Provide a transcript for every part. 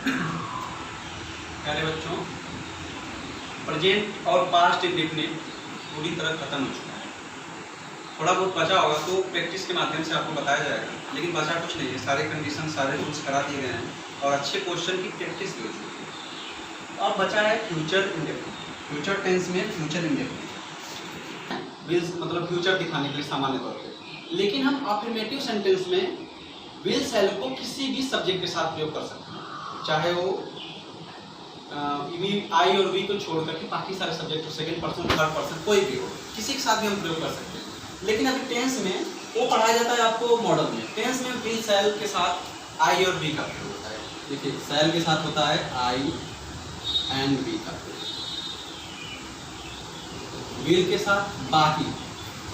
प्यारे बच्चों, प्रेजेंट और पास्ट इंडेफिनिट पूरी तरह खत्म हो चुका है। थोड़ा बहुत बचा होगा तो प्रैक्टिस के माध्यम से आपको बताया जाएगा, लेकिन बचा कुछ नहीं है। सारे कंडीशन, सारे रूल्स करा दिए गए हैं और अच्छे क्वेश्चन की प्रैक्टिस भी हो चुकी है। अब बचा है फ्यूचर इंडेफिनिट। फ्यूचर टेंस में फ्यूचर इंडेफिनिट विल मतलब फ्यूचर दिखाने के लिए सामान्य तौर पर, लेकिन हम अफर्मेटिव सेंटेंस में विल सेल को किसी भी सब्जेक्ट के साथ प्रयोग कर सकते हैं, चाहे वो आई और वी को छोड़ करके बाकी सारे subject, second person, third person, कोई भी हो, किसी के साथ भी हम प्रयोग कर सकते हैं। लेकिन अभी टेंस में वो पढ़ाया जाता है आपको मॉडल में। टेंस में विल सेल के साथ आई और वी का प्रयोग होता है। देखिए, सेल के साथ होता है आई एंड वी का प्रयोग, विल के साथ बाकी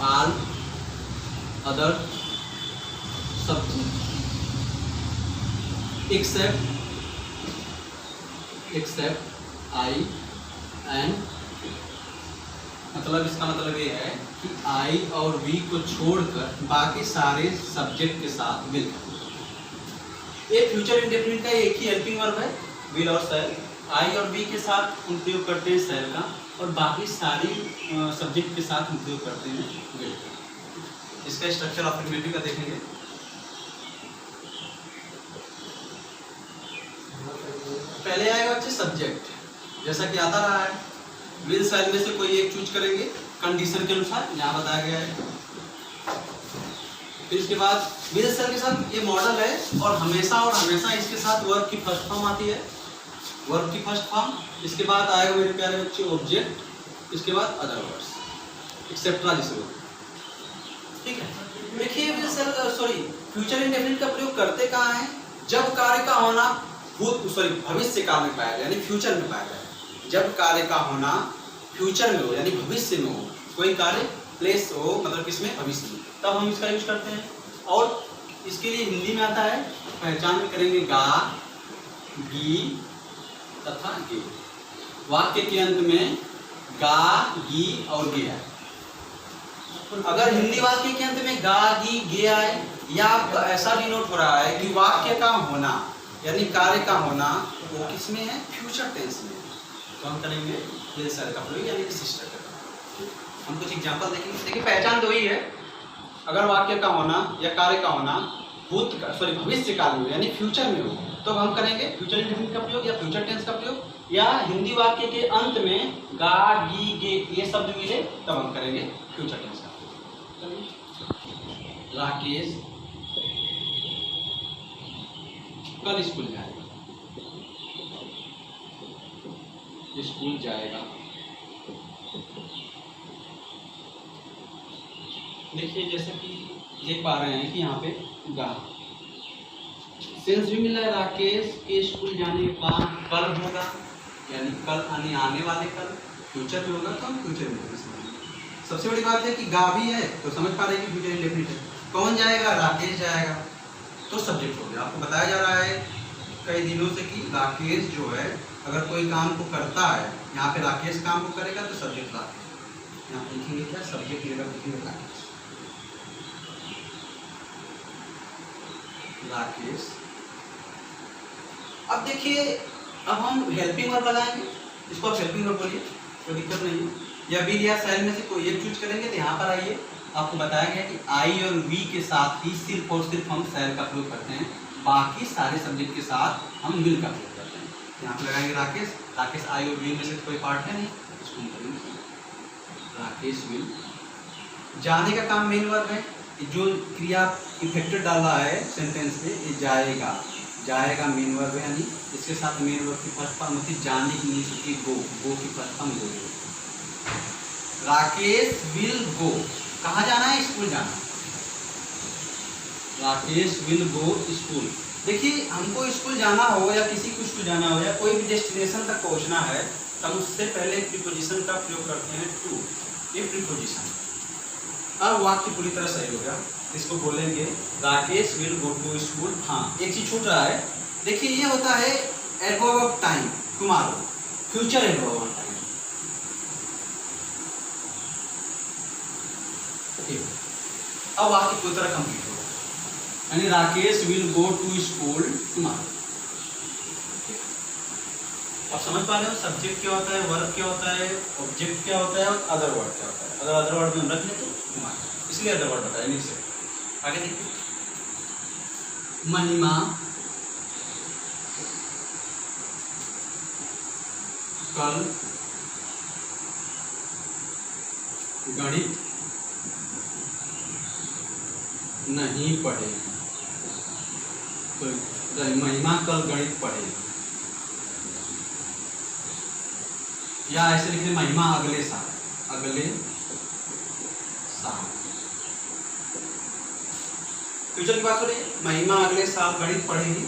all other subject except I and. मतलब इसका मतलब ये है कि आई और वी को छोड़कर बाकी सारे सब्जेक्ट के साथ विल। ये फ्यूचर इंडेफिनिट का एक ही हेल्पिंग वर्ब है, विल और सेल। आई और वी के साथ हम प्रयोग करते हैं सेल का, और बाकी सारी सब्जेक्ट के साथ हम प्रयोग करते हैं विल। इसका स्ट्रक्चर अफर्मेटिव का देखेंगे। पहले आएगा अच्छे सब्जेक्ट, जैसा कि आता रहा है। विल सेल में से कोई एक चूज करेंगे कंडीशन के अनुसार, यहाँ बताया गया है। फिर इसके बाद विल सेल के साथ ये मॉडल है, और हमेशा इसके साथ वर्ब की फर्स्ट फॉर्म आती है, वर्ब की फर्स्ट फॉर्म। इसके बाद आएगा मेरे प्यारे बच्चे ऑब्जेक्ट, इसके बाद अदर वर्ड्स एक्सेप्ट्रा जिसे बोलते हैं। ठीक है, देखिए विल सेल फ्यूचर इंडेफिनिट का प्रयोग करते कहाँ है? जब कार्य का होना भविष्य काल में पाया जाए, यानी फ्यूचर में पाया जाए। जब कार्य का होना फ्यूचर में हो, यानी भविष्य में हो, कोई कार्य प्लेस हो, मतलब किसमें? भविष्य में, तब हम इसका यूज करते हैं। और इसके लिए हिंदी में आता है, पहचान में करेंगे गा, गी तथा गे। वाक्य के अंत में गा, गी और गे आए। अगर हिंदी वाक्य के अंत में गा, गी, गे आए, या आपका ऐसा डिनोट हो रहा है कि वाक्य का होना यानी कार्य का होना वो किसमें है? फ्यूचर टेंस में, तो हम करेंगे विल सेल का प्रयोग, यानी सिस्टर का। हम कुछ एग्जांपल देखेंगे। देखिए, पहचान दो ही है। अगर वाक्य का होना या कार्य का होना भविष्य काल में हो, यानी फ्यूचर में हो, तो हम करेंगे फ्यूचर इंडेफिनिट का प्रयोग या फ्यूचर टेंस का प्रयोग। या हिंदी वाक्य के अंत में गा, गी, गे ये शब्द मिले, तब हम करेंगे फ्यूचर टेंस का प्रयोग। राकेश कल स्कूल जाएगा, स्कूल जाएगा। देखिए, जैसे कि देख पा रहे हैं कि यहाँ पे गा सेंस भी मिला है। राकेश के स्कूल जाने का कल होगा, यानी कल आने वाले कल फ्यूचर में होगा, तो हम फ्यूचर में होगा। सबसे बड़ी बात है कि गा भी है, तो समझ पा रहे हैं कि फ्यूचर इंडेफिनिट है। कौन जाएगा? राकेश जाएगा, तो सब्जेक्ट हो गया। आपको बताया जा रहा है कई दिनों से कि राकेश जो है अगर कोई काम को करता है, यहाँ पे राकेश काम को करेगा तो सब्जेक्ट राकेश। यहाँ पे लिखेंगे क्या? सब्जेक्ट लिखेंगे राकेश। अब देखिए, अब हम हेल्पिंग वर्ब लगाएंगे। इसको आप हेल्पिंग वर्ब बोलिए, कोई दिक्कत नहीं है। या विल या सेल में से कोई एक चूज करेंगे। तो यहाँ पर आइए, आपको बताया गया कि आई और वी के साथ ही सिर्फ और सिर्फ हम सेल का प्रयोग करते हैं, बाकी सारे सब्जेक्ट के साथ हम विल का प्रयोग करते हैं। यहाँ पे लगाएंगे राकेश। राकेश आई और विल में से कोई पार्ट है नहीं, इसको हम करेंगे राकेश विल। जाने का काम मेन वर्ब है, जो क्रिया इफेक्टेड डाला है सेंटेंस में, ये जाएगा। जाएगा मेन वर्ब है, यानी इसके साथ मेन वर्ब की फर्स्ट फॉर्म होती है जाने की, नहीं होती गो की first form go. Rakesh will गो, कहाँ जाना है? स्कूल जाना। Rakesh will go school. देखिए, हमको स्कूल जाना हो या किसी को स्कूल जाना हो या कोई भी डेस्टिनेशन तक पहुंचना है, तब उससे पहले प्रीपोजिशन का प्रयोग करते हैं टू। ये प्रीपोजिशन। अब वाक्य पूरी तरह सही हो गया। इसको बोलेंगे Rakesh will go to school. हाँ, एक चीज छूट रहा है। देखिए, ये होता है adverb of time, tomorrow, future adverb of time. अब वाक्य पूरी तरह कंप्लीट होगा, यानी Rakesh will go to school tomorrow. अब समझ पा रहे हो सब्जेक्ट क्या होता है, वर्ब क्या होता है, ऑब्जेक्ट क्या होता है और अदर वर्ड क्या होता है। अगर अदर वर्ड में हम रख ले तो इसलिए अदर वर्ड बताया नहीं से। आगे देखिए, महिमा कल गणित नहीं पढ़ेगी। तो महिमा कल गणित पढ़ेगी, या ऐसे लिख ले महिमा अगले साल, अगले साल फ्यूचर की बात हो रही है। महिमा अगले साल गणित पढ़ेगी।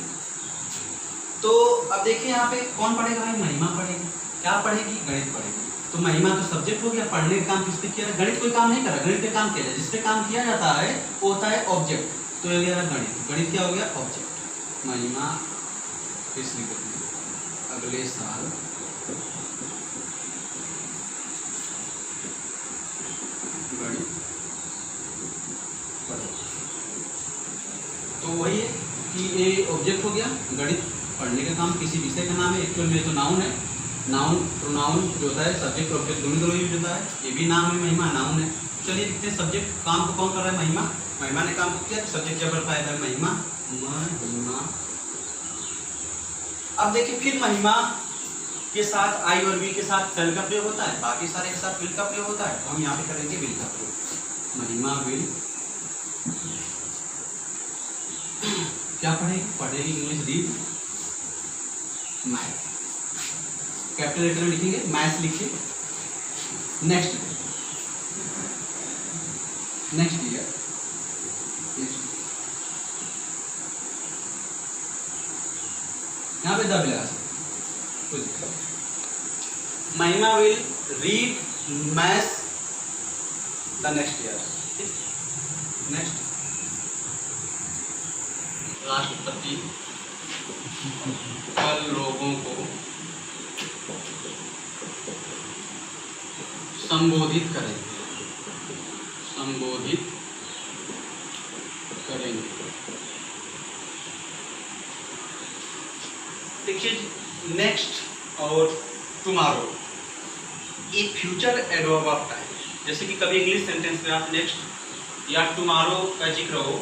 तो अब देखिए यहाँ पे कौन पढ़ेगा भाई, महिमा पढ़ेगी। क्या पढ़ेगी, गणित पढ़ेगी। तो महिमा तो सब्जेक्ट हो गया, पढ़ने का काम किसने किया, गणित कोई काम नहीं कर रहा, गणित पे काम किया जाए, जिस पे काम किया जाता है वो होता है ऑब्जेक्ट। तो ये गया गणित, गणित क्या हो गया, ऑब्जेक्ट। महिमा इसलिए अगले साल गणित पढ़ेगी। तो वही है कि ये ऑब्जेक्ट हो गया, गणित पढ़ने का काम किसी विषय का नाम है। एक्चुअल में तो नाउन है, नाउन प्रोनाउन जो होता है सब्जेक्ट ऑब्जेक्ट दोनों यूज होता है। ये भी नाम है, महिमा नाउन है। चलिए देखते हैं सब्जेक्ट काम को कौन कर रहा है, महिमा। महिमा ने काम किया, सब्जेक्ट क्या कर पाएगा, महिमा। महिमा अब देखिए फिर महिमा के साथ आई और वी के साथ सेल का प्रयोग होता है, बाकी सारे के साथ विल का प्रयोग होता है। तो हम यहाँ पे करेंगे विल का प्रयोग। महिमा विल क्या पढ़ेगी, पढ़ेगी English read math. Capital letter में लिखेंगे, मैथ्स लिखिए। नेक्स्ट ईयर यहाँ पे द भी लगा सकते। महिमा will read maths the next year. Next राष्ट्रपति कल लोगों को संबोधित करेंगे, संबोधित करेंगे। देखिए नेक्स्ट और टुमारो, ये फ्यूचर एडवर्ब ऑफ टाइम। जैसे कि कभी इंग्लिश सेंटेंस में आप नेक्स्ट या टुमारो का जिक्र हो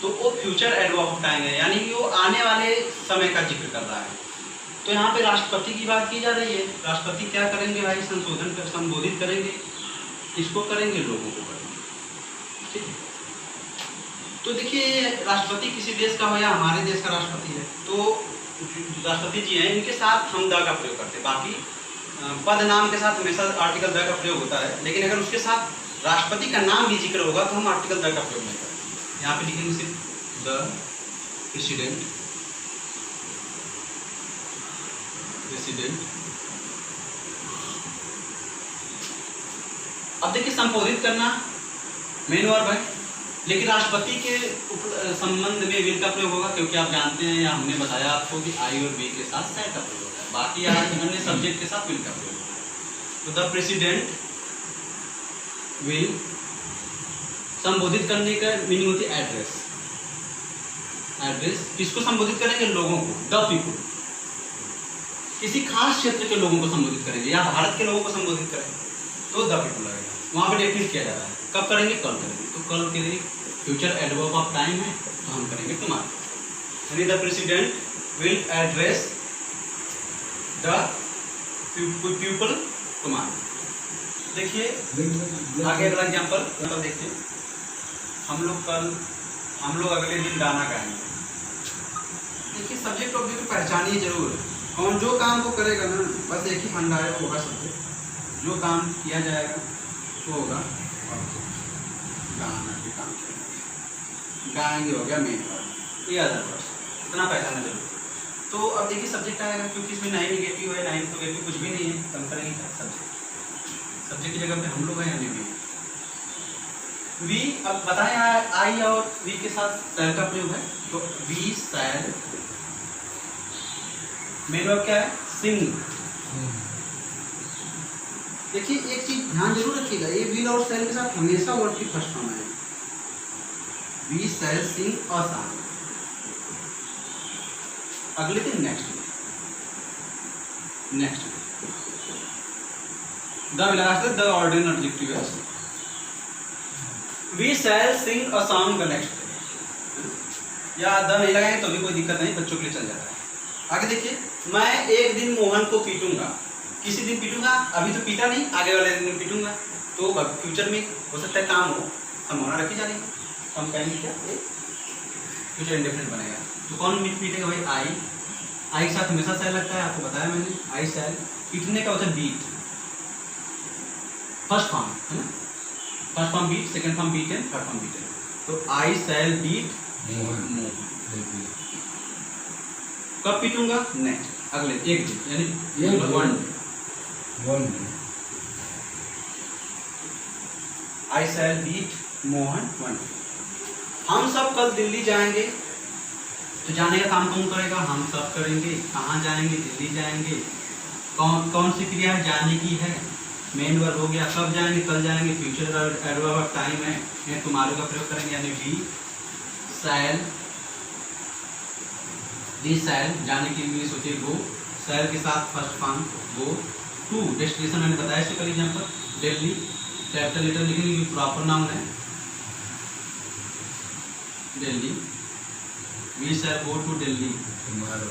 तो वो फ्यूचर एडवर्ब ऑफ टाइम है, यानी कि वो आने वाले समय का जिक्र कर रहा है। तो यहाँ पे राष्ट्रपति की बात की जा रही है। राष्ट्रपति क्या करेंगे भाई, संशोधन कर, संबोधित करेंगे। किसको करेंगे, लोगों को करेंगे। ठीक है, तो देखिए राष्ट्रपति किसी देश का हो या हमारे देश का राष्ट्रपति है, तो राष्ट्रपति जी हैं, इनके साथ हम द का प्रयोग करते हैं। बाकी पद नाम के साथ हमेशा आर्टिकल द का प्रयोग होता है, लेकिन अगर उसके साथ राष्ट्रपति का नाम भी जिक्र होगा तो हम आर्टिकल द का प्रयोग नहीं करते। यहाँ पे लिखेंगे सिर्फ द प्रेसिडेंट, प्रेसिडेंट। अब देखिए संबोधित करना मेन वर्ब है, लेकिन राष्ट्रपति के संबंध में विल का प्रयोग होगा, क्योंकि आप जानते हैं या हमने बताया आपको कि आई और बी के साथ सेट का प्रयोग होता है। बाकी अन्य सब्जेक्ट के साथ विल का प्रयोग होता है। तो द प्रेसिडेंट विल, संबोधित करने का मीनिंग होती है एड्रेस। एड्रेस किसको संबोधित करेंगे, लोगों को, द पीपुल। किसी खास क्षेत्र के लोगों को संबोधित करेंगे या भारत के लोगों को संबोधित करेंगे तो द पीपुल लगेगा। वहाँ पे डेफिनेट किया जा रहा है, कब करेंगे, कल करेंगे। तो कल के लिए फ्यूचर एडवर्ब ऑफ टाइम है, तो हम करेंगे टुमारो। यानी the president will address the people tomorrow. देखिए आगे अगला एग्जाम्पल देखते हैं। हम लोग अगले दिन गाना गाएंगे। देखिए सब्जेक्ट ऑब्जेक्ट पहचानिए जरूर। कौन जो काम को करेगा ना, बस एक ही फंडा है, वो होगा सब्जेक्ट। जो काम किया जाएगा वो होगा गाना के काम किया, गाएंगे हो गया मेन वर्ड, ये अदर वर्ड। इतना पहचाना जरूर। तो अब देखिए सब्जेक्ट आएगा, क्योंकि इसमें 9 नेगेटिव है, 9 नेगेटिव कुछ भी नहीं है, कम करेंगे क्या सब्जेक्ट। सब्जेक्ट की जगह पे हम लोग हैं यानी वी। अब बताएं आई और वी के साथ शैल का प्रयोग है, तो वी शैल। मेन वर्ब क्या है, सिंग। देखिए एक चीज ध्यान जरूर रखिएगा, ये विल और शैल के साथ हमेशा वर्ब की फर्स्ट फॉर्म है। We shall sing a song. अगले दिन नेक्स्ट नेक्स्ट द भी लगा सकते, द ऑर्डिनल एडजेक्टिव है। We shall sing a song the next day, या द नहीं लगाएंगे तो भी कोई दिक्कत नहीं, बच्चों के लिए चल जाता है। आगे देखिए, मैं एक दिन मोहन को पीटूंगा, किसी दिन पीटूंगा, अभी तो पीटा नहीं, आगे वाले दिन पीटूंगा, तो फ्यूचर में हो सकता है काम हो, संभावना रखी जा रही है, तो हम कहेंगे क्या, फ्यूचर इंडेफिनिट बनेगा। तो कौन पीटेगा भाई, आई के साथ हमेशा शैल लगता है, आपको बताया मैंने, आई शैल। पीटने का होता है बीट, फर्स्ट फॉर्म है ना, first form beat, second form beaten, third form beaten. तो आई शैल बीट मोहन। कब पीटूंगा, नेक्स्ट, अगले एक दिन, यानी वन डे। आई शैल बीट मोहन वन डे। हम सब कल दिल्ली जाएंगे, तो जाने का काम कौन करेगा, हम सब करेंगे। कहाँ जाएंगे, दिल्ली जाएंगे। कौन सी क्रिया जाने की है, मेन वर्ब हो गया। कब जाएंगे, कल जाएंगे, फ्यूचर एडवर्ब ऑफ टाइम है, टुमारो का प्रयोग करेंगे, यानी वी शैल, जाने की इंग्लिश होती है गो, शैल के साथ first form go to, destination मैंने बताया इससे कल एग्जाम्पल, दिल्ली, कैपिटल लेटर लिखेंगे क्योंकि प्रॉपर नाउन है, Delhi, we shall go to Delhi tomorrow.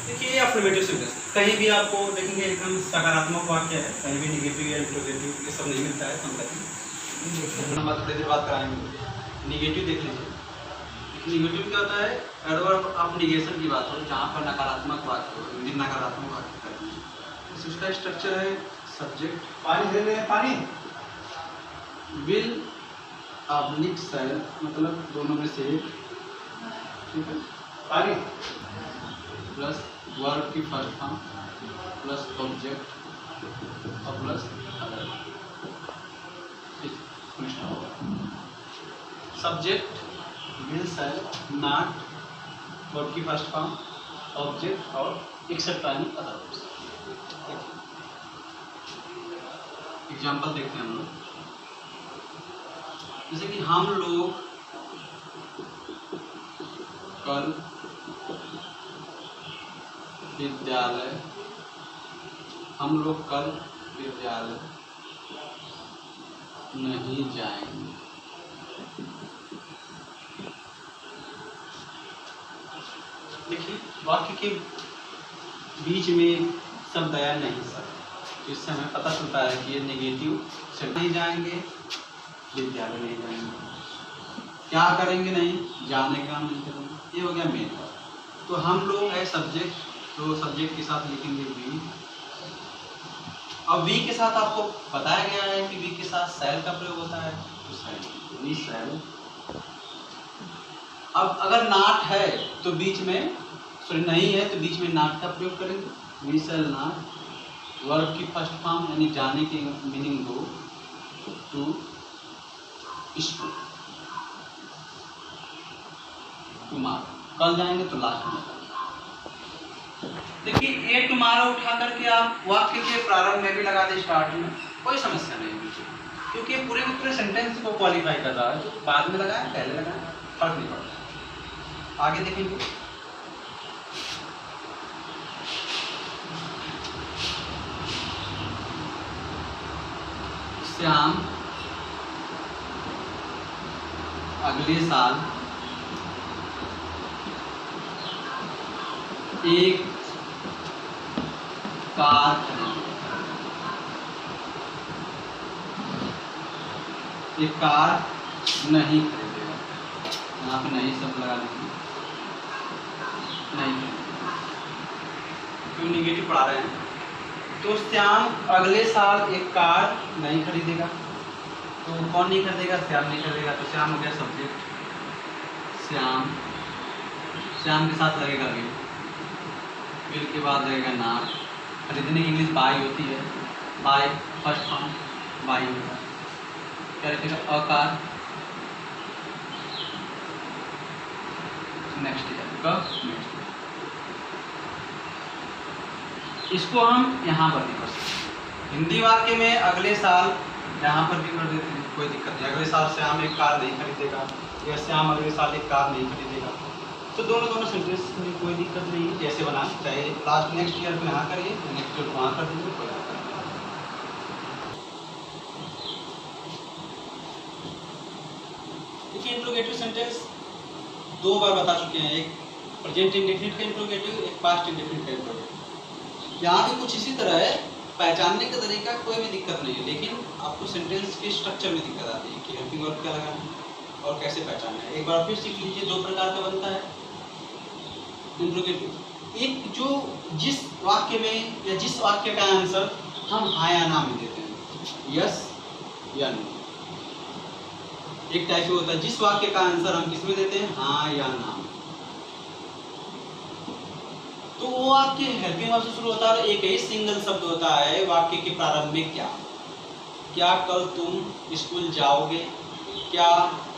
देखिए अफर्मेटिव सेंटेंस, कहीं भी आपको देखेंगे एकदम सकारात्मक वाक्य है, कहीं भी निगेटिव या इंट्रोगेटिव ये सब नहीं मिलता है, हम थोड़ी देर बात कराएंगे। निगेटिव देख लीजिए, निगेटिव क्या होता है, एडवर्ब ऑफ निगेशन की बात हो, जहाँ पर नकारात्मक वाक्य हो, नकारात्मक वाक्य करते हैं। इसका स्ट्रक्चर है सब्जेक्ट, पानी दे रहे हैं, पानी, विल ऑब्लिक शैल, मतलब दोनों में से एक, ठीक है, पानी प्लस वर्ब की फर्स्ट फॉर्म प्लस ऑब्जेक्ट और plus other. Subject will shell not, verb की फर्स्ट फॉर्म, ऑब्जेक्ट और एक्सेप्ट यानी अदर वर्ड्स। एग्जाम्पल देखते हैं हम लोग, जैसे कि हम लोग कल विद्यालय, हम लोग कल विद्यालय नहीं जाएंगे। देखिए वाक्य के बीच में शब्द आया नहीं सर, तो इससे हमें पता चलता है कि ये नेगेटिव से नहीं जाएंगे, विद्यालय नहीं जाएंगे, क्या करेंगे, नहीं जाने का नहीं करेंगे, ये हो गया मेन वर्ब। तो हम लोग है सब्जेक्ट, तो सब्जेक्ट के साथ लिखेंगे वी। अब वी के साथ आपको बताया गया है कि वी के साथ शैल का प्रयोग होता है, तो शैल, वी शैल। अब अगर नॉट है तो बीच में, सॉरी नहीं है तो बीच में नॉट का प्रयोग करेंगे, वी शैल नॉट। वर्ब की फर्स्ट फॉर्म यानी जाने की meaning go to school, tomorrow, कल जाएंगे तो लास्ट में। देखिए ए टुमारो उठा करके आप वाक्य के प्रारंभ में भी लगा दे, स्टार्ट में, कोई समस्या नहीं है, क्योंकि पूरे के पूरे सेंटेंस को क्वालिफाई कर रहा है, तो बाद में लगाया पहले लगाया फर्क नहीं पड़ता। आगे देखेंगे, श्याम अगले साल एक कार खरीदेगा, एक कार नहीं खरीदेगा, यहाँ पे नहीं सब लगा देंगे, नहीं क्यों निगेटिव पढ़ा रहे हैं। तो श्याम अगले साल एक कार नहीं खरीदेगा, तो कौन नहीं खरीदेगा, श्याम नहीं खरीदेगा, तो श्याम हो गया सब्जेक्ट, श्याम, श्याम के साथ लगेगा विल, विल के बाद लगेगा नॉट। खरीदने की इंग्लिश बाई होती है, बाई फर्स्ट फॉर्म बाई होगा, क्या लिखेगा, अ कार, नेक्स्ट कब, नेक्स्ट। इसको हम यहाँ पर भी कर सकते, हिंदी वाक्य में अगले साल यहाँ पर भी कर देते हैं, कोई दिक्कत नहीं। अगले साल श्याम एक कार नहीं खरीदेगा, या श्याम अगले साल एक कार नहीं खरीदेगा, तो दोनों सेंटेंस में कोई दिक्कत नहीं है, जैसे बना, चाहे लास्ट नेक्स्ट ईयर को यहाँ करिए, नेक्स्ट ईयर को वहाँ कर दीजिए, कोई बात नहीं। देखिए इंट्रोगेटिव सेंटेंस दो बार बता चुके हैं, एक प्रेजेंट इंडेफिनिट का इंट्रोगेटिव, एक पास्ट इंडेफिनिट का इंट्रोगेटिव। यहाँ भी कुछ इसी तरह है, पहचानने का तरीका कोई भी दिक्कत नहीं है, लेकिन आपको सेंटेंस के स्ट्रक्चर में दिक्कत आती है कि हेल्पिंग वर्ब क्या लगाना है और कैसे पहचानना है। एक बार फिर सीख लीजिए, दो प्रकार का बनता है इंट्रोगेटिव। एक जो जिस वाक्य में या जिस वाक्य का आंसर हम हाँ या ना में देते हैं, यस या नो। एक टाइप होता है जिस वाक्य का आंसर हम किसमें देते हैं, हाँ या ना। तो वो वाक्य हेल्पिंग वर्ब से शुरू होता है, एक ही सिंगल शब्द होता है वाक्य के प्रारंभ में, क्या। क्या कल तुम स्कूल जाओगे, क्या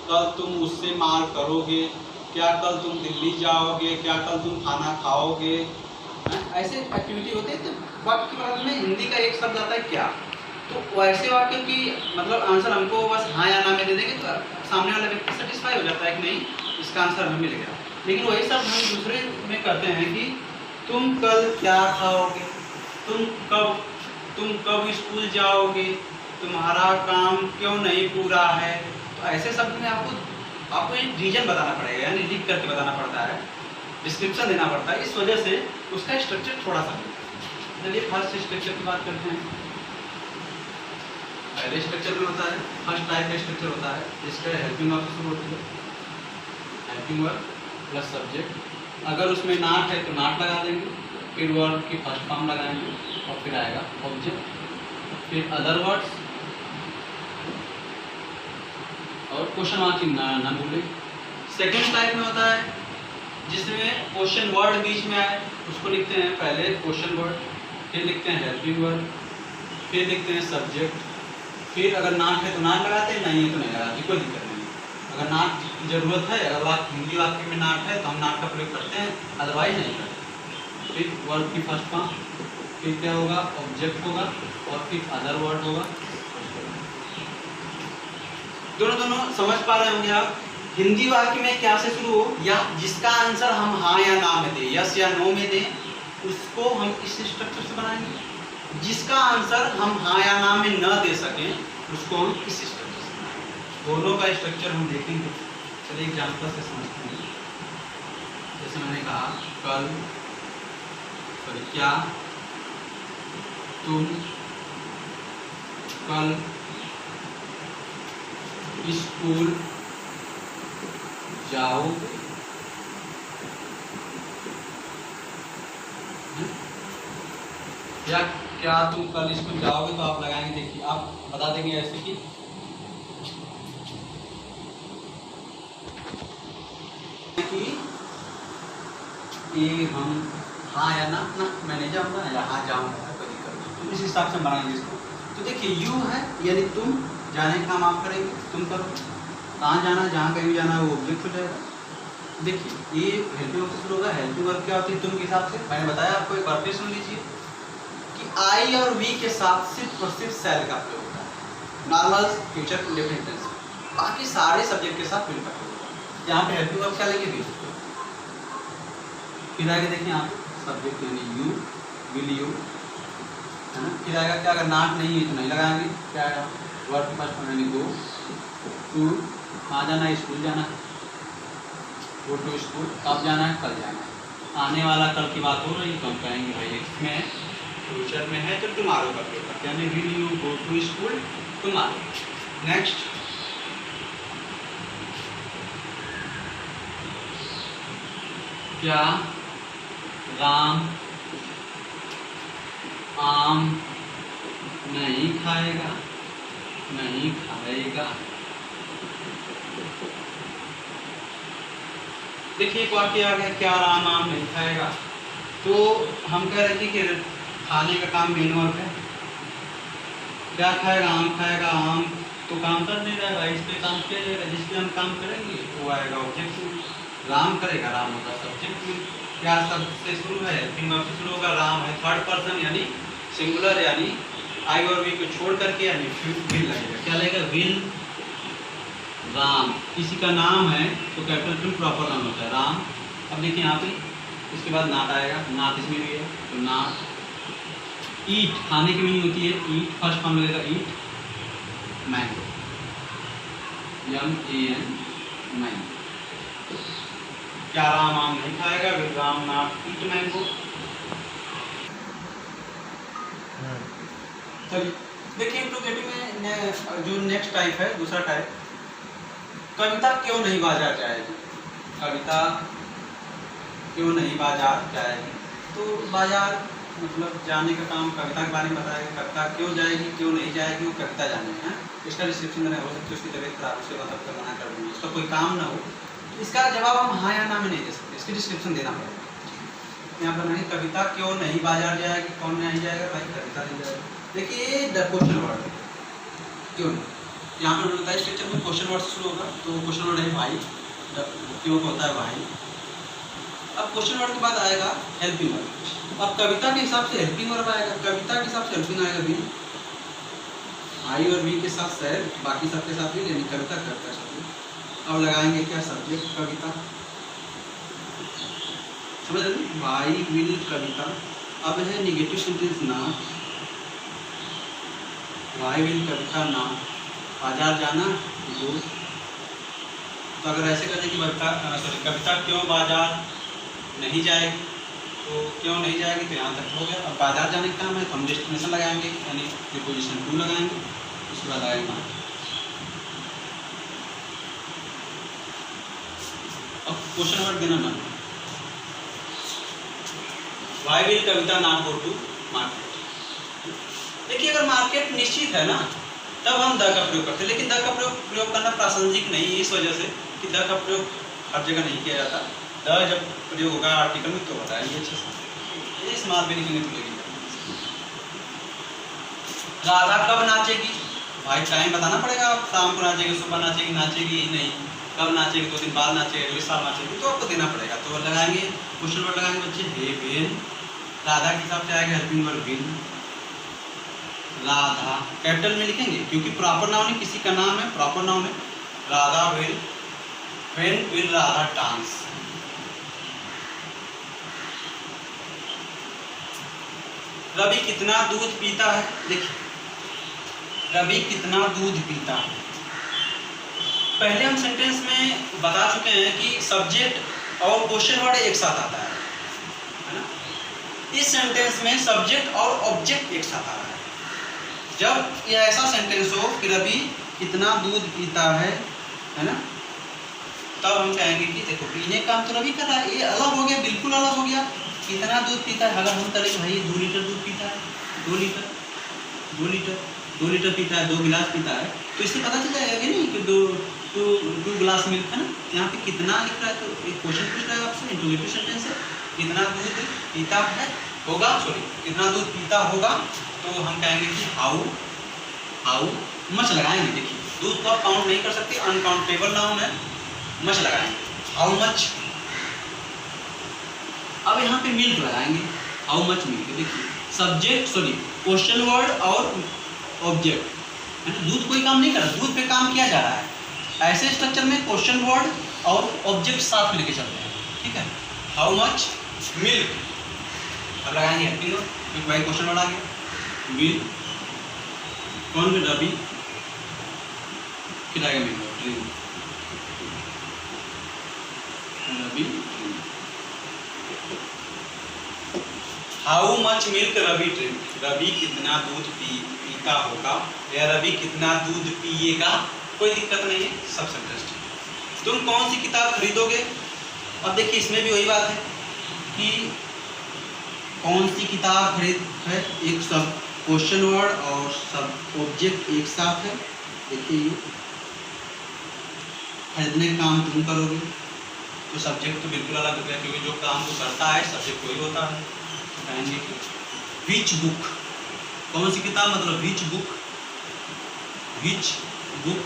कल तुम मुझसे मार करोगे, क्या कल तुम दिल्ली जाओगे, क्या कल तुम खाना खाओगे। ऐसे एक्टिविटी होती है। तो वाक्य के प्रारंभ में हिंदी का एक शब्द आता है क्या। तो वैसे वाक्य की मतलब आंसर हमको बस हाँ या ना में दे देंगे तो सामने वाला व्यक्ति सेटिस्फाई हो जाता है कि नहीं इसका आंसर हमें मिलेगा। लेकिन वही सब हम दूसरे में करते हैं कि तुम कल क्या खाओगे, तुम कब स्कूल जाओगे, तुम्हारा काम क्यों नहीं पूरा है। तो ऐसे शब्द में आपको एक रीजन बताना पड़ेगा, यानी लिख करके बताना पड़ता है, डिस्क्रिप्शन देना पड़ता है। इस वजह से उसका स्ट्रक्चर थोड़ा सा। चलिए फर्स्ट स्ट्रक्चर की बात करते हैं। पहले स्ट्रक्चर में होता है, फर्स्ट टाइप का स्ट्रक्चर होता है जिसका हेल्पिंग वर्ब शुरू होती है, हेल्पिंग वर्ब प्लस सब्जेक्ट। अगर उसमें नॉट है तो नॉट लगा देंगे, फिर वर्ब की फर्स्ट फॉर्म लगाएंगे और फिर आएगा ऑब्जेक्ट, फिर अदर वर्ड्स और क्वेश्चन मार्क ना भूलें। सेकेंड टाइप में होता है जिसमें क्वेश्चन वर्ड बीच में आए, उसको लिखते हैं पहले क्वेश्चन वर्ड, फिर लिखते हैं हेल्पिंग वर्ड, फिर लिखते हैं सब्जेक्ट, फिर अगर नॉट है तो नॉट लगाते हैं, नहीं है तो नहीं लगाते, कोई दिक्कत नहीं। अगर नॉट की जरूरत है, अगर हिंदी वाक्य में नॉट है तो हम नॉट का प्रयोग करते हैं, अदरवाइज नहीं करते। फिर वर्ड की फर्स्ट फॉर्म, फिर क्या होगा ऑब्जेक्ट होगा और फिर अदर वर्ड होगा। दोनों समझ पा रहे होंगे आप। हिंदी वाक्य में क्या से शुरू हो या जिसका आंसर हम हाँ या ना में दें, यस या नो में दें, उसको हम इस स्ट्रक्चर से बनाएंगे। जिसका आंसर हम हाँ या ना में न दे सकें उसको हम इस स्ट्रक्चर से बनाएंगे। दोनों का स्ट्रक्चर हम देखेंगे। चलिए एग्जाम्पल से समझते हैं। जैसे मैंने कहा कल, क्या तुम कल स्कूल जाओगे। या क्या तुम कल स्कूल जाओगे, तो आप लगाएंगे, देखिए आप बता देंगे ऐसे कि ये हम हाँ या ना मैं नहीं जाऊँगा या हाँ जाऊँगा, कोई दिक्कत नहीं। तो इस हिसाब से बनाएंगे इसको। तो देखिए यू है यानी तुम, जाने का काम आप करेंगे, तुम करो। कहाँ जाना, जहाँ कहीं जाना है वो ऑब्जेक्ट हो जाएगा। देखिए ये हेल्पिंग वर्ब से शुरू होगा। हेल्पिंग वर्ब क्या होती है तुम के हिसाब से, मैंने बताया आपको, एक बार फिर सुन लीजिए कि आई और वी के साथ सिर्फ और सिर्फ सेल का प्रयोग होता है नॉर्मल फ्यूचर इंडेफिनिट टेंस। बाकी सारे सब्जेक्ट के साथ विल का प्रयोग होता है। यहाँ पे हेल्पिंग वर्ब क्या लेंगे, वी। फिर आगे देखिए यहाँ सब्जेक्ट यानी यू, विल यू, है ना। फिर आएगा क्या, अगर नॉट नहीं है तो नहीं लगाएंगे, क्या आएगा वर्ब की फर्स्ट फॉर्म यानी गो टू। कहाँ जाना है, स्कूल जाना है, गो टू स्कूल। कब जाना है, कल जाना है। आने वाला कल की बात हो रही है तो हम कहेंगे भाई इसमें फ्यूचर में है तो टुमारो का प्रयोग करते हैं, यानी will you go to school tomorrow. Next क्या राम आम नहीं खाएगा, नहीं खाएगा। देखिए एक वाक्य आ गया, क्या राम आम नहीं खाएगा। तो हम कह रहे थे कि खाने का काम मेन वर्ब है। क्या खाएगा, आम खाएगा। आम तो काम कर नहीं रहा है, इस पे काम किया जाएगा, जिस पे हम काम करेंगे वो आएगा ऑब्जेक्ट। राम करेगा, राम होगा सब्जेक्ट में। क्या शब्द से शुरू है, हेल्पिंग वर्ब से शुरू होगा, राम है थर्ड पर्सन यानी सिंगुलर, यानी आई और वी को छोड़ करके यानी विल लगेगा। क्या लगेगा, विल राम। किसी का नाम है तो कैपिटल टू प्रॉपर नाम होता है, राम अब देखिए यहाँ पे इसके बाद नाट आएगा, नाट इसमें भी है तो नाट। ईट खाने की मीनिंग होती है ईट, फर्स्ट फॉर्म लगेगा ईट। Mango MAN mango. क्या राम आम नहीं खाएगा, will Ram not eat mango. चलिए देखिए इंट्रोगेटिव में जो नेक्स्ट टाइप है, दूसरा टाइप, कविता क्यों नहीं बाजार जाएगी। कविता क्यों नहीं बाजार जाएगी। तो बाजार मतलब जाने का काम कविता के बारे में बताएगा। कविता क्यों जाएगी क्यों नहीं जाएगी वो कविता जाने हैं। इसका डिस्क्रिप्शन देना हो सकता है उसकी तबीयत खराब, उसके मतलब कर मना कर दूँगी, उसका कोई काम ना हो, इसका जवाब हम हाँ या ना में नहीं दे सकते, इसकी डिस्क्रिप्शन देना पड़ेगा। यहाँ पर नहीं कविता क्यों नहीं बाजार जाएगी, कौन नहीं जाएगा भाई, कविता नहीं जाएगी। देखिए ये क्वेश्चन वर्ड क्यों नहीं, यहाँ पर होता है स्ट्रक्चर में क्वेश्चन वर्ड से शुरू होगा, तो क्वेश्चन वर्ड है भाई, क्यों होता है भाई। अब क्वेश्चन वर्ड के बाद आएगा हेल्पिंग वर्ड। अब कविता के हिसाब से हेल्पिंग वर्ब आएगा, कविता के हिसाब से हेल्पिंग आएगा भी, आई और बी के साथ सर, बाकी सबके साथ भी, यानी कविता करता है। अब लगाएंगे क्या सब्जेक्ट कविता, समझ रहे भाई विल कविता। अब है निगेटिव सेंटेंस ना, भाई विल कविता ना, बाजार जाना वो। तो अगर ऐसे करें कि कविता क्यों बाजार नहीं जाएगी, तो क्यों नहीं जाएगी तो यहाँ तक हो गया। अब बाजार जाने का काम है तो हम डेस्टिनेशन लगाएंगे, यानी प्रीपोजिशन टू लगाएंगे, उसके बाद आएगा। अब क्वेश्चन वर्ड देना ना, why will Kavita not go to market. देखिए अगर मार्केट निश्चित है ना तब हम द का प्रयोग करते हैं, लेकिन द का प्रयोग करना प्रासंगिक नहीं, इस वजह से कि द का प्रयोग हर जगह नहीं किया जाता। द जब प्रयोग होगा आर्टिकल में तो बताएंगे अच्छे से, इस माल भी निकलने तो लगेगी। राधा कब नाचेगी, भाई टाइम बताना पड़ेगा, आप शाम को नाचेगी, सुबह नाचेगी, नाचेगी ही नहीं, कब नाचेगी, 2 दिन बाद नाचेगी, अगले साल नाचेगी, तो आपको देना पड़ेगा। तो लगाएंगे क्वेश्चन वर्ड लगाएंगे बच्चे हे वेन, राधा के हिसाब से आएगा helping word will. Radha capital में लिखेंगे क्योंकि प्रॉपर नाउन है, किसी का नाम है, प्रॉपर नाउन है। Radha will, when will Radha dance. Ravi कितना दूध पीता है, देखिए रवि कितना दूध पीता है। पहले हम सेंटेंस में बता चुके हैं कि सब्जेक्ट और क्वेश्चन वर्ड एक साथ आता है ना। इस सेंटेंस में सब्जेक्ट और ऑब्जेक्ट एक साथ आ रहा है। जब यह ऐसा सेंटेंस हो कि रवि कितना दूध पीता है ना, तब हम कहेंगे कि देखो पीने का काम तो रवि कर रहा है, ये अलग हो गया, बिल्कुल अलग हो गया। कितना दूध पीता है, अगर हम करें भाई 2 लीटर दूध पीता है, 2 लीटर पीता है, 2 गिलास पीता है, तो इससे पता चल जाएगा कि नहीं कि 2 गिलास मिल्क है ना। यहाँ पे कितना लिख रहा है, तो एक क्वेश्चन पूछ रहा है आपसे, इंट्रोगेटिव सेंटेंस है, कितना दूध पीता है होगा, सॉरी कितना दूध पीता होगा, तो हम कहेंगे कि हाउ मच लगाएंगे। देखिए दूध को आप काउंट नहीं कर सकते, अनकाउंटेबल नाउन है, मच लगाएंगे, हाउ मच। अब यहाँ पे मिल्क लगाएंगे, हाउ मच मिल्क। देखिए सब्जेक्ट सॉरी क्वेश्चन वर्ड और ऑब्जेक्ट है ना, दूध कोई काम नहीं कर रहा, दूध पे काम किया जा रहा है। ऐसे स्ट्रक्चर में क्वेश्चन वर्ड और ऑब्जेक्ट साथ में लेके चलते हैं, ठीक है। हाउ मच मिल्क, अब लगाएंगे हेल्पिंग वर्ड क्योंकि भाई क्वेश्चन वर्ड आ गया। मिल्क कौन भी रवि खिलाएगा milk, drink Ravi. How much milk Ravi drink, Ravi कितना दूध पीता होगा या रवि कितना दूध पिएगा, कोई दिक्कत नहीं है, सब सेंटेंस ठीक। तुम कौन सी किताब खरीदोगे, अब देखिए इसमें भी वही बात है कि कौन सी किताब खरीद है, एक सब क्वेश्चन वर्ड और सब ऑब्जेक्ट एक साथ है। देखिए खरीदने का काम तुम करोगे, तो सब्जेक्ट तो बिल्कुल अलग हो गया क्योंकि जो काम वो करता है सब्जेक्ट वही होता है। कहेंगे कि विच बुक, कौन सी किताब मतलब विच बुक, विच बुक।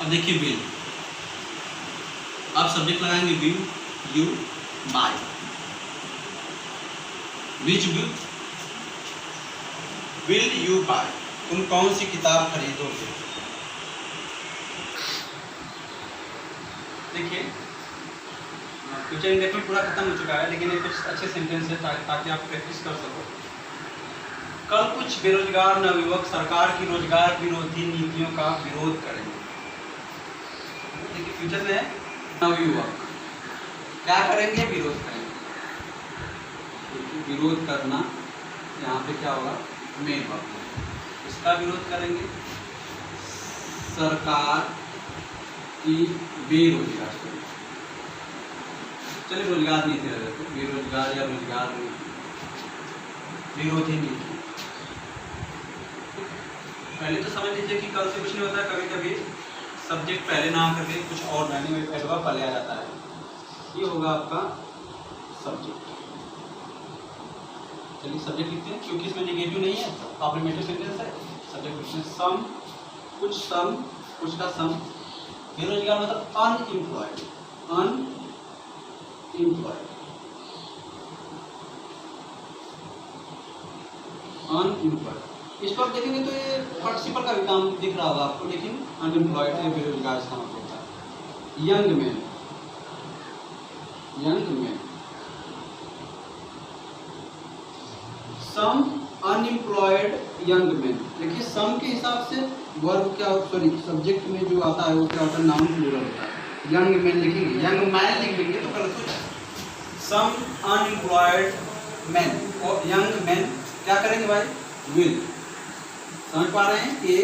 अब देखिए विल, अब सब्जेक्ट लगाएंगे will you buy, which book will you buy, तुम कौन सी किताब खरीदोगे। देखिए फ्यूचर इंडेफिनिट पूरा खत्म हो चुका है, लेकिन ये कुछ अच्छे सेंटेंस है ताकि आप प्रैक्टिस कर सको। कल कुछ बेरोजगार नवयुवक सरकार की रोजगार विरोधी नीतियों का विरोध करेंगे। देखिए फ्यूचर में नवयुवक क्या करेंगे, विरोध करेंगे। विरोध करना यहाँ पे क्या होगा, मेन वर्ब। इसका विरोध करेंगे सरकार की बेरोजगार, चलिए रोजगार नीति रह जाते, बेरोजगार या रोजगार विरोधी नीति। पहले तो समझ लीजिए कि कल से कुछ नहीं होता है, कभी कभी सब्जेक्ट पहले ना करके कुछ और लाने में एडवर्ब पहले आ जाता है। ये होगा आपका सब्जेक्ट। चलिए सब्जेक्ट लिखते हैं, क्योंकि इसमें नेगेटिव नहीं है, अफर्मेटिव सेंटेंस है। सब्जेक्ट लिखते हैं सम, कुछ का सम। बेरोजगार मतलब अनएम्प्लॉयड, अनएम्प्लॉयड। इस पर देखेंगे तो ये पार्टिसिपल का भी काम दिख रहा होगा आपको, लेकिन अनएम्प्लॉयड है, बेरोजगार इसका मतलब होता है। यंग मैन, सम अनएम्प्लॉयड यंग मैन। देखिए सम के हिसाब से वर्ब क्या, सॉरी सब्जेक्ट में जो आता है वो क्या होता है, नाउन प्लूरल होता है। यंग मैन लिखेंगे, यंग मैन लिख देंगे तो गलत हो जाएगा। सम अनएम्प्लॉयड मैन और यंग मैन क्या करेंगे भाई, विल। समझ पा रहे हैं कि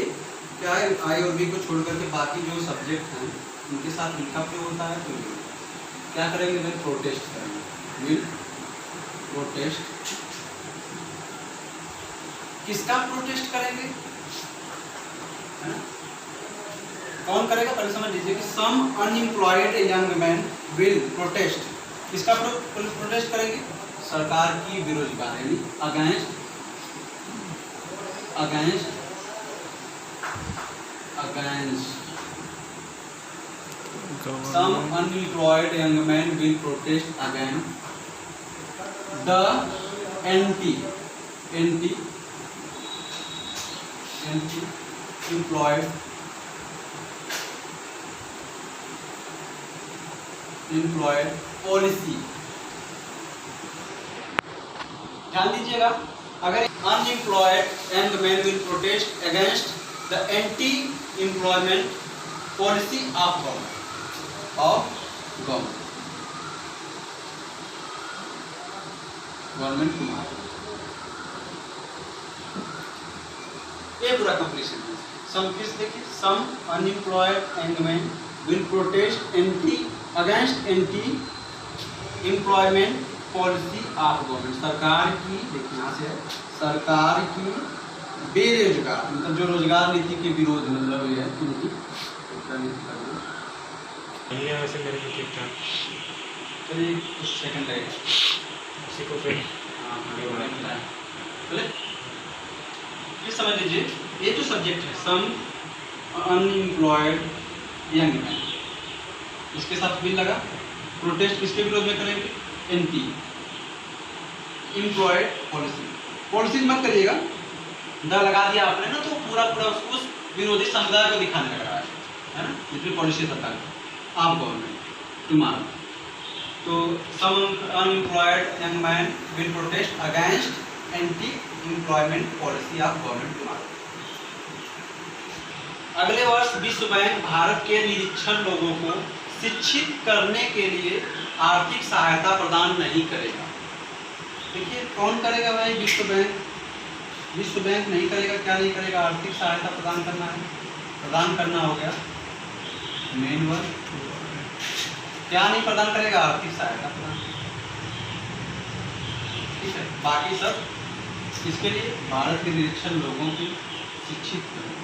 क्या है, आई और बी को छोड़ करके बाकी जो सब्जेक्ट हैं उनके साथ विल का प्रयोग होता है। तो क्या करेंगे भाई, प्रोटेस्ट करेंगे, विल प्रोटेस्ट। किसका प्रोटेस्ट करेंगे, है ना? कौन करेगा, पहले समझ लीजिए कि some unemployed young man will protest. किसका प्रोटेस्ट करेंगे, सरकार की बेरोजगार, यानी against some unemployed young men will protest against the employed policy। ध्यान दीजिएगा, अगर unemployed young men will protest against the anti-employment policy of government तुम्हारा, ये पूरा कंप्लीशन है। सम किस देखिए, some unemployed young man will protest against anti employment policy of government. सरकार की, देखिए यहाँ से सरकार की बेरोजगार मतलब जो रोजगार नीति के विरोध, मतलब ये है उनकी वैसे मेरे को ठीक ठाक। चलिए कुछ सेकंड लगेगा उसी को फिर आगे बढ़ाएंगे। चलिए ये समझ लीजिए, ये जो सब्जेक्ट है सम अनएम्प्लॉयड यंग मैन, इसके साथ बिल लगा। प्रोटेस्ट किसके विरोध में करेंगे, एंटी एम्प्लॉयड पॉलिसी मत करिएगा, द लगा दिया आपने ना, तो पूरा उसको उस विरोधी समुदाय को दिखाने लग रहा है ना, जितनी पॉलिसी सरकार आप गवर्नमेंट टुमारो। तो some unemployed young man will protest against anti employment policy of government tomorrow. अगले वर्ष विश्व बैंक भारत के निरक्षर लोगों को शिक्षित करने के लिए आर्थिक सहायता प्रदान नहीं करेगा। देखिए कौन करेगा भाई, विश्व बैंक नहीं करेगा। क्या नहीं करेगा, आर्थिक सहायता प्रदान करना है, प्रदान करना हो गया मेन वर्ड। क्या नहीं प्रदान करेगा, आर्थिक सहायता प्रदान, ठीक है। बाकी सब इसके लिए भारत के निरक्षर लोगों की शिक्षित करें।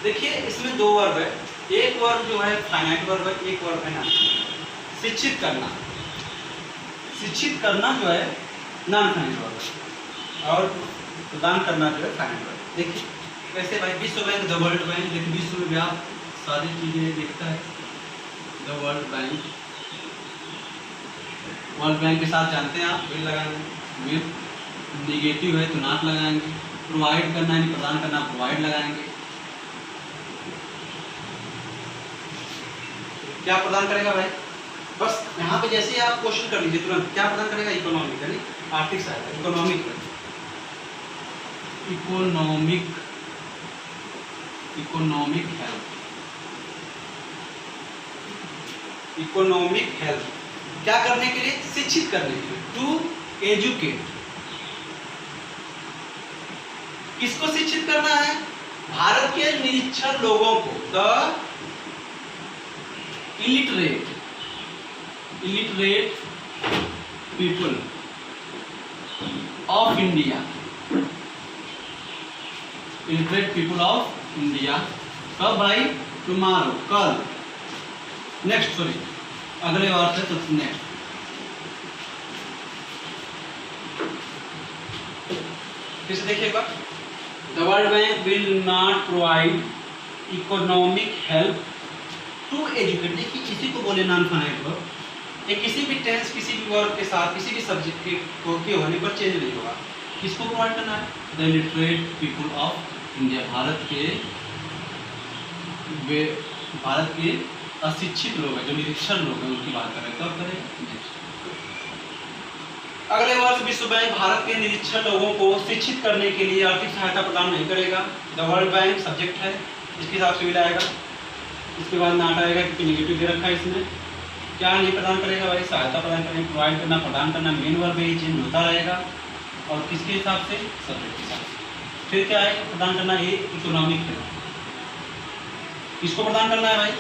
देखिए इसमें दो वर्ब है, एक वर्ब जो है फाइनाइट वर्ब है, एक वर्ब है नॉन। शिक्षित करना जो है नॉन फाइनाइट वर्ब है और प्रदान करना जो है फाइनाइट वर्ब। देखिए कैसे भाई, विश्व बैंक, द वर्ल्ड बैंक, देखिए विश्व में व्याप सारी चीजें देखता है the World bank. World bank के साथ जानते हैं आप विल लगाएंगे, विल निगेटिव है तो नॉट लगाएंगे, प्रोवाइड करना है प्रदान करना, प्रोवाइड लगाएंगे। क्या प्रदान करेगा भाई? बस यहाँ पे जैसे ही आप क्वेश्चन कर लीजिए तुरंत, क्या प्रदान करेगा? इकोनॉमिक, यानी आर्थिक सहायता, इकोनॉमिक हेल्प, इकोनॉमिक हेल्प क्या करने के लिए? शिक्षित करने के लिए, टू एजुकेट। किसको शिक्षित करना है? भारत के निरक्षर लोगों को, the illiterate people of India, illiterate people of India. कब भाई? टुमारो, कल। नेक्स्ट, सॉरी अगले बार से, तो नेक्स्ट फिर से देखिए एक बार। The World Bank will not provide economic help to educate. देखिए इसी को बोले नॉन फाइनाइट वर्ब। ये किसी भी टेंस, किसी भी वर्ब के साथ, किसी भी सब्जेक्ट के होने पर चेंज नहीं होगा। किसको प्रोवाइड करना है? The illiterate people of India, Bharat के अशिक्षित लोग हैं, जो निरक्षर लोग हैं, उनकी बात कर रहे हैं। कब करें? अगले वर्ष विश्व बैंक भारत के निरक्षर लोगों को शिक्षित करने के लिए आर्थिक सहायता प्रदान नहीं करेगा। द वर्ल्ड बैंक सब्जेक्ट है, इसके हिसाब से विल आएगा। इसके बाद नाट आएगा क्योंकि निगेटिव दे रखा है इसमें। क्या नहीं प्रदान करेगा भाई? सहायता प्रदान करेगा, प्रोवाइड करना, प्रदान करना, मेन वर्ब ही चेंज होता रहेगा। और किसके हिसाब से? सब्जेक्ट के हिसाब से। फिर क्या आएगा? प्रदान करना, ये इकोनॉमिक है। किसको प्रदान करना है भाई?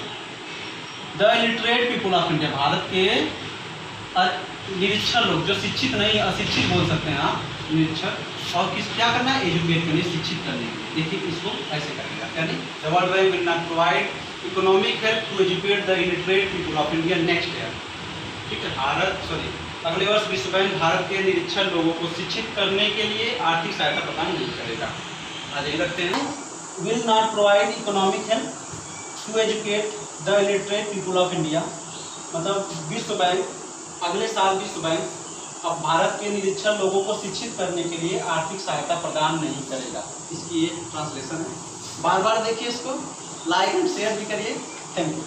The illiterate people of India, Bharat के निरक्षर लोग, जो शिक्षित नहीं, अशिक्षित बोल सकते हैं आप, निरक्षर। और क्या करना है? एजुकेट करने, शिक्षित करने के लिए। देखिए इसको ऐसे करेगा, यानी the World Bank will not provide economic help to educate the illiterate people of India next year. ठीक है, अगले वर्ष विश्व बैंक भारत के निरक्षर लोगों को शिक्षित करने के लिए आर्थिक सहायता प्रदान नहीं करेगा। आज यही रखते हैं, will not provide economic help to educate the illiterate people of India. मतलब विश्व बैंक, अगले साल विश्व बैंक अब भारत के निरक्षर लोगों को शिक्षित करने के लिए आर्थिक सहायता प्रदान नहीं करेगा। इसकी ये ट्रांसलेशन है। बार बार देखिए इसको, लाइक एंड शेयर भी करिए। Thank you.